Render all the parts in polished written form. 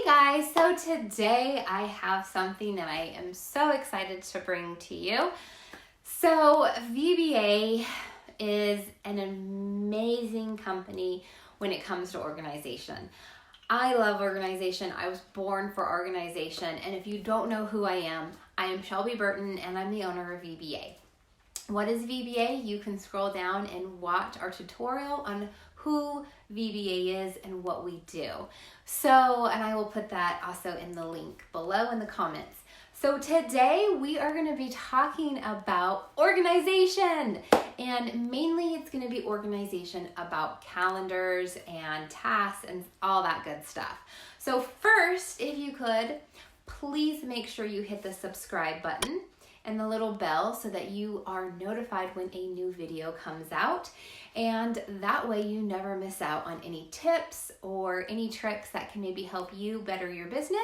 guys, so today I have something that I am so excited to bring to you. So VBA is an amazing company when it comes to organization. I love organization. I was born for organization, and if you don't know who I am Shelby Burton and I'm the owner of VBA. What is VBA? You can scroll down and watch our tutorial on who VBA is and what we do. So, and I will put that also in the link below in the comments. So today we are going to be talking about organization, and mainly it's going to be organization about calendars and tasks and all that good stuff. So first, if you could, please make sure you hit the subscribe button and the little bell so that you are notified when a new video comes out, and that way you never miss out on any tips or any tricks that can maybe help you better your business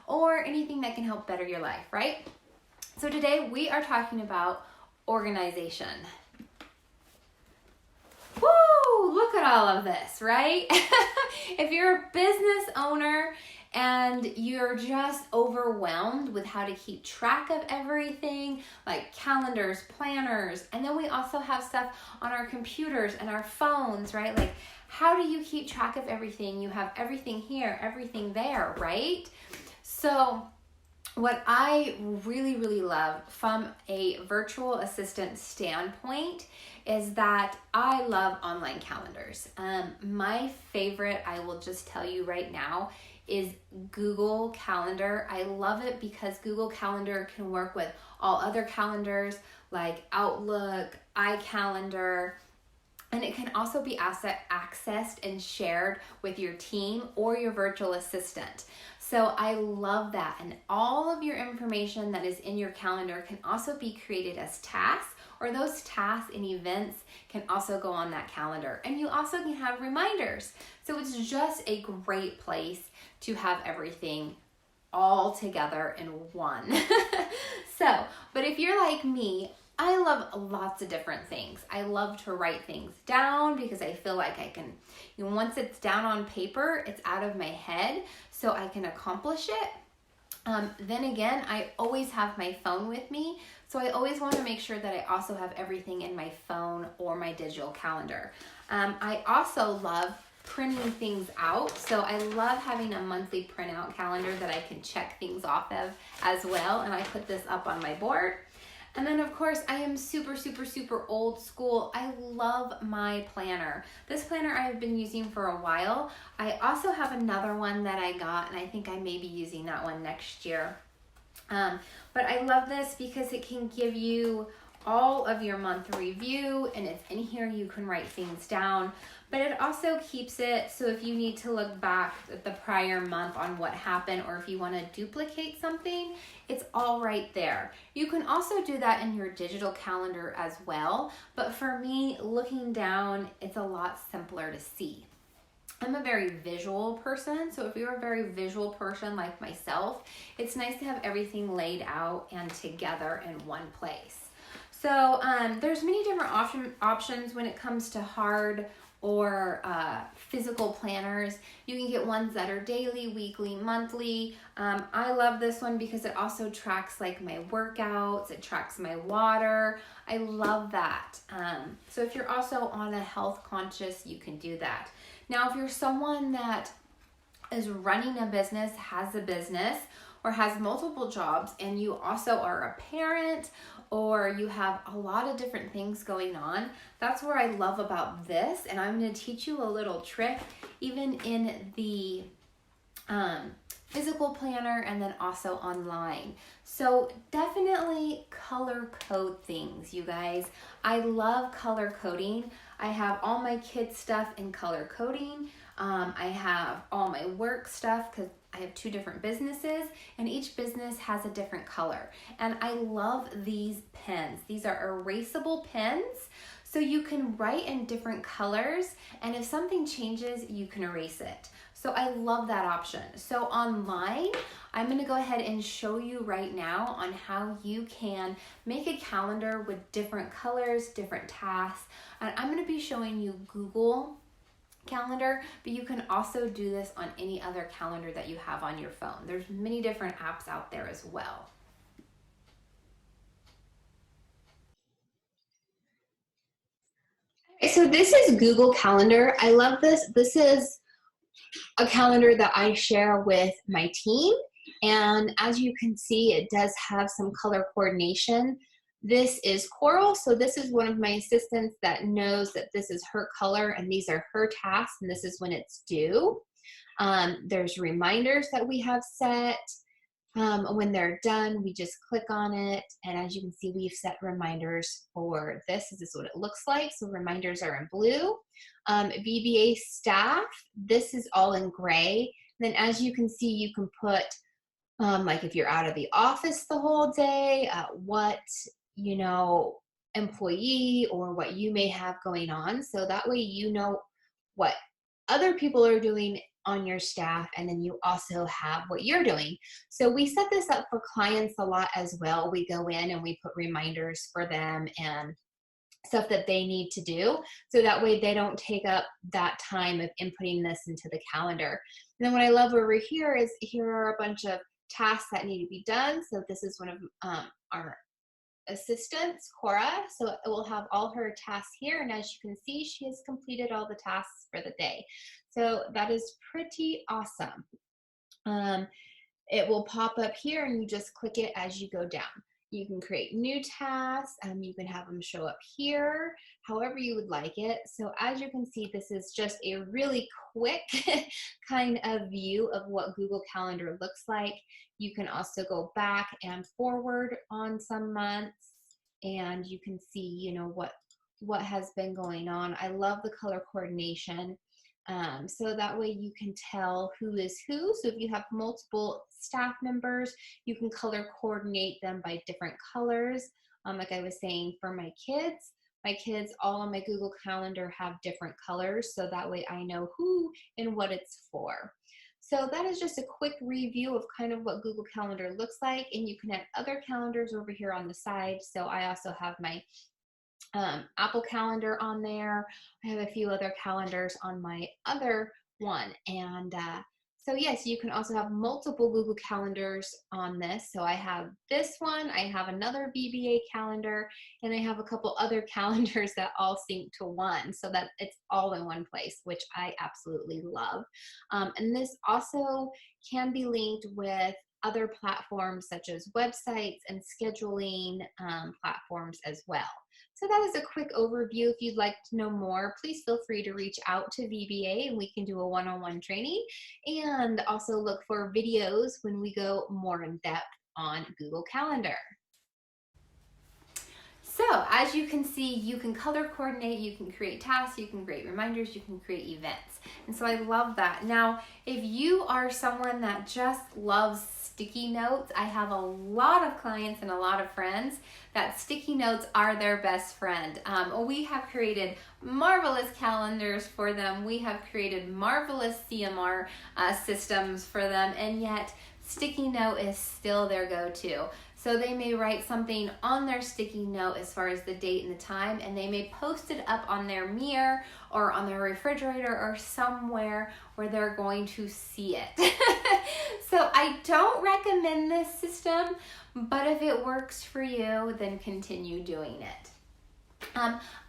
or anything that can help better your life, right? So today we are talking about organization. Woo! Look at all of this, right? If you're a business owner and you're just overwhelmed with how to keep track of everything, like calendars, planners, and then we also have stuff on our computers and our phones, right? Like, how do you keep track of everything? You have everything here, everything there, right? So what I really love from a virtual assistant standpoint is that I love online calendars. My favorite, I will just tell you right now, is Google Calendar. I love it because Google Calendar can work with all other calendars like Outlook, iCalendar, and it can also be accessed and shared with your team or your virtual assistant. So I love that. And all of your information that is in your calendar can also be created as tasks, or those tasks and events can also go on that calendar. And you also can have reminders. So it's just a great place to have everything all together in one. But if you're like me, I love lots of different things. I love to write things down because I feel like I can, once it's down on paper, it's out of my head, so I can accomplish it. Then again, I always have my phone with me, so I always want to make sure that I also have everything in my phone or my digital calendar. I also love printing things out, so I love having a monthly printout calendar that I can check things off of as well, and I put this up on my board. And then of course, I am super old school. I love my planner. This planner I have been using for a while. I also have another one that I got, and I think I may be using that one next year. But I love this because it can give you all of your month review, and it's in here. You can write things down, but it also keeps it so if you need to look back at the prior month on what happened, or if you want to duplicate something, it's all right there. You can also do that in your digital calendar as well, but for me, looking down, it's a lot simpler to see. I'm a very visual person, so if you're a very visual person like myself, it's nice to have everything laid out and together in one place. So there's many different options when it comes to hard or physical planners. You can get ones that are daily, weekly, monthly. I love this one because it also tracks like my workouts, it tracks my water. I love that. So if you're also on a health conscious, you can do that. Now, if you're someone that is running a business, has a business, or has multiple jobs, and you also are a parent, or you have a lot of different things going on, that's where I love about this. And I'm going to teach you a little trick, even in the physical planner and then also online. So definitely color code things, you guys. I love color coding. I have all my kids' stuff in color coding. I have all my work stuff because I have 2 different businesses, and each business has a different color. And I love these pens. These are erasable pens, so you can write in different colors, and if something changes, you can erase it. So I love that option. So online, I'm gonna go ahead and show you right now on how you can make a calendar with different colors, different tasks. And I'm gonna be showing you Google calendar, but you can also do this on any other calendar that you have on your phone. There's many different apps out there as well. So this is Google Calendar. I love this. This is a calendar that I share with my team. And as you can see, it does have some color coordination. This is Coral, so this is one of my assistants that knows that this is her color and these are her tasks and this is when it's due. There's reminders that we have set. When they're done, we just click on it, and as you can see, we've set reminders for this. This is what it looks like. So reminders are in blue. VBA staff, this is all in gray. And then as you can see, you can put like if you're out of the office the whole day, what, you know, employee or what you may have going on. So that way you know what other people are doing on your staff, and then you also have what you're doing. So we set this up for clients a lot as well. We go in and we put reminders for them and stuff that they need to do, so that way they don't take up that time of inputting this into the calendar. And then what I love over here is here are a bunch of tasks that need to be done. So this is one of our assistants, Cora, so it will have all her tasks here, and as you can see, she has completed all the tasks for the day. So that is pretty awesome. It will pop up here and you just click it as you go down. You can create new tasks, you can have them show up here, however you would like it. So as you can see, this is just a really quick kind of view of what Google Calendar looks like. You can also go back and forward on some months, and you can see, you know, what has been going on. I love the color coordination. So that way you can tell who is who. So if you have multiple staff members, you can color coordinate them by different colors. Like I was saying, for my kids all on my Google Calendar have different colors. So that way I know who and what it's for. So that is just a quick review of kind of what Google Calendar looks like. And you can add other calendars over here on the side. So I also have my Apple Calendar on there. I have a few other calendars on my other one. And so yes, you can also have multiple Google Calendars on this. So I have this one, I have another VBA calendar, and I have a couple other calendars that all sync to one so that it's all in one place, which I absolutely love. And this also can be linked with other platforms such as websites and scheduling platforms as well. So that is a quick overview. If you'd like to know more, please feel free to reach out to VBA and we can do a one-on-one training, and also look for videos when we go more in depth on Google Calendar. So as you can see, you can color coordinate, you can create tasks, you can create reminders, you can create events. And so I love that. Now, if you are someone that just loves sticky notes, I have a lot of clients and a lot of friends that sticky notes are their best friend. We have created marvelous calendars for them. We have created marvelous CMR systems for them, and yet sticky note is still their go-to. So they may write something on their sticky note as far as the date and the time, and they may post it up on their mirror or on their refrigerator or somewhere where they're going to see it. So I don't recommend this system, but if it works for you, then continue doing it.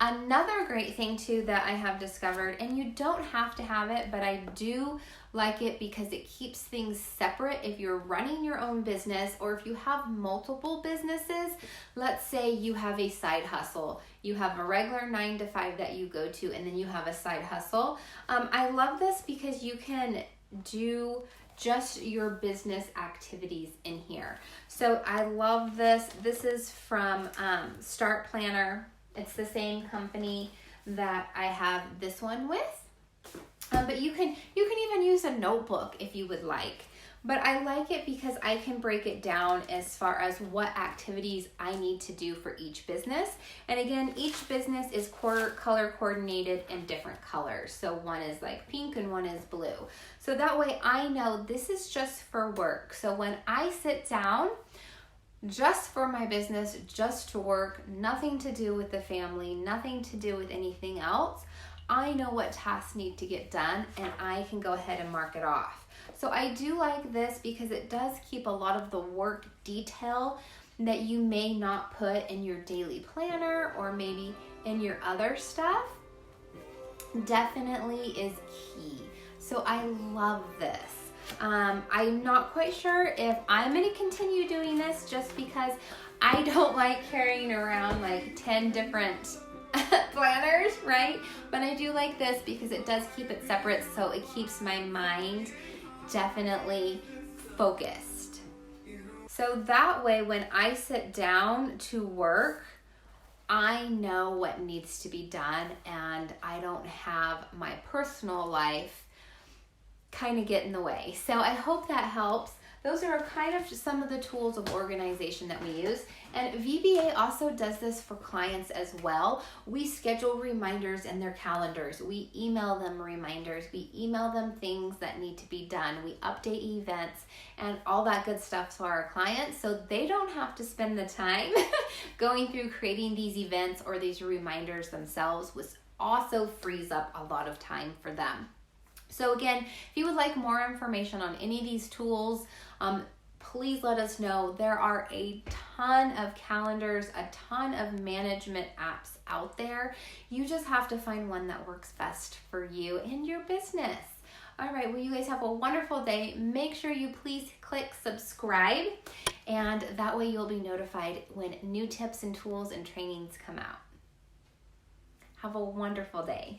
Another great thing too that I have discovered, and you don't have to have it, but I do like it because it keeps things separate if you're running your own business, or if you have multiple businesses. Let's say you have a side hustle. You have a regular 9 to 5 that you go to, and then you have a side hustle. I love this because you can do just your business activities in here. So I love this. This is from Start Planner. It's the same company that I have this one with. But you can even use a notebook if you would like. But I like it because I can break it down as far as what activities I need to do for each business. And again, each business is color coordinated in different colors. So one is like pink and one is blue. So that way I know this is just for work. So when I sit down, just for my business, just to work, nothing to do with the family, nothing to do with anything else, I know what tasks need to get done and I can go ahead and mark it off. So I do like this because it does keep a lot of the work detail that you may not put in your daily planner or maybe in your other stuff. Definitely is key. So I love this. I'm not quite sure if I'm going to continue doing this just because I don't like carrying around like 10 different planners, right? But I do like this because it does keep it separate, so it keeps my mind definitely focused. So that way when I sit down to work, I know what needs to be done and I don't have my personal life kind of get in the way. So I hope that helps. Those are kind of just some of the tools of organization that we use. And VBA also does this for clients as well. We schedule reminders in their calendars. We email them reminders. We email them things that need to be done. We update events and all that good stuff for our clients so they don't have to spend the time going through creating these events or these reminders themselves, which also frees up a lot of time for them. So again, if you would like more information on any of these tools, please let us know. There are a ton of calendars, a ton of management apps out there. You just have to find one that works best for you and your business. All right, well, you guys have a wonderful day. Make sure you please click subscribe, and that way you'll be notified when new tips and tools and trainings come out. Have a wonderful day.